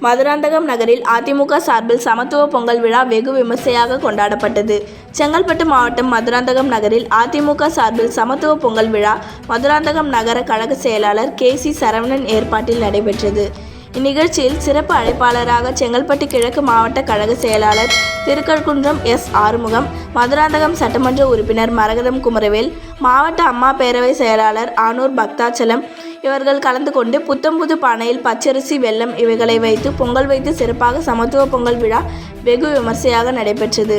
மதுராந்தகம் நகரில் அதிமுக சார்பில் சமத்துவ பொங்கல் விழா வெகு விமர்சையாக கொண்டாடப்பட்டது. செங்கல்பட்டு மாவட்டம் மதுராந்தகம் நகரில் அதிமுக சார்பில் சமத்துவ பொங்கல் விழா மதுராந்தகம் நகர கழக செயலாளர் KC சரவணன் ஏற்பாட்டில் நடைபெற்றது. இந்நிகழ்ச்சியில் சிறப்பு அழைப்பாளராக செங்கல்பட்டு கிழக்கு மாவட்ட கழக செயலாளர் திருக்கழுக்குன்றம் ஆறுமுகம், மதுராந்தகம் சட்டமன்ற உறுப்பினர் மரகதம் குமரவேல், மாவட்ட அம்மா பேரவை செயலாளர் ஆனூர் பக்தாச்சலம் இவர்கள் கலந்து கொண்டு புத்தம்புது பானையில் பச்சரிசி, வெல்லம் இவைகளை வைத்து பொங்கல் வைத்து சிறப்பாக சமத்துவ பொங்கல் விழா வெகு விமர்சையாக நடைபெற்றது.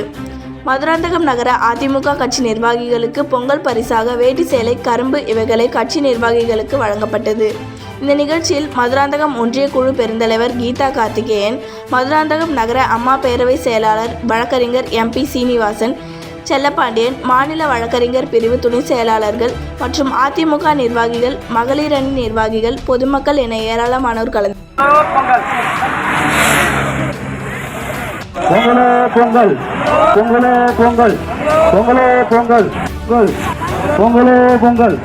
மதுராந்தகம் நகர அதிமுக கட்சி நிர்வாகிகளுக்கு பொங்கல் பரிசாக வேட்டி சேலை, கரும்பு இவைகளை கட்சி நிர்வாகிகளுக்கு வழங்கப்பட்டது. இந்த நிகழ்ச்சியில் மதுராந்தகம் ஒன்றிய குழு பெருந்தலைவர் கீதா கார்த்திகேயன், மதுராந்தகம் நகர அம்மா பேரவை செயலாளர் வழக்கறிஞர் MP சீனிவாசன், செல்லப்பாண்டியன், மாநில வழக்கறிஞர் பிரிவு துணை செயலாளர்கள் மற்றும் அதிமுக நிர்வாகிகள், மகளிர் அணி நிர்வாகிகள், பொதுமக்கள் என ஏராளமானோர் கலந்து பொங்கல் பொங்கலே பொங்கல் பொங்கலே பொங்கல் பொங்கலே பொங்கல்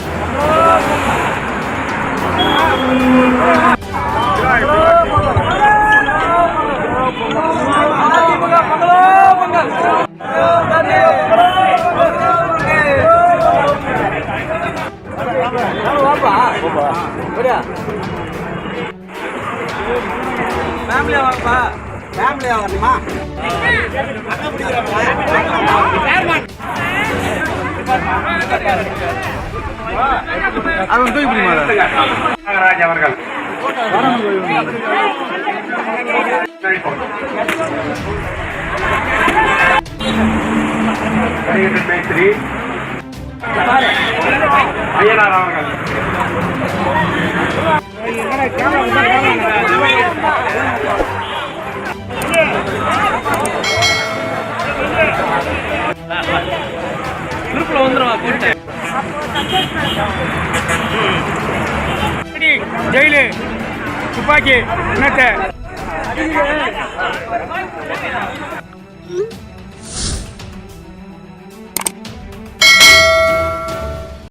ஃபேமிலியா வரணுமா? அவன் தூக்கி நாகராஜ் அவர்கள் மேஸ்திரி ஐயனார் அவர்கள் குரூப்ல வந்துருவா கூட்ட ஜெயிலு துப்பாக்கி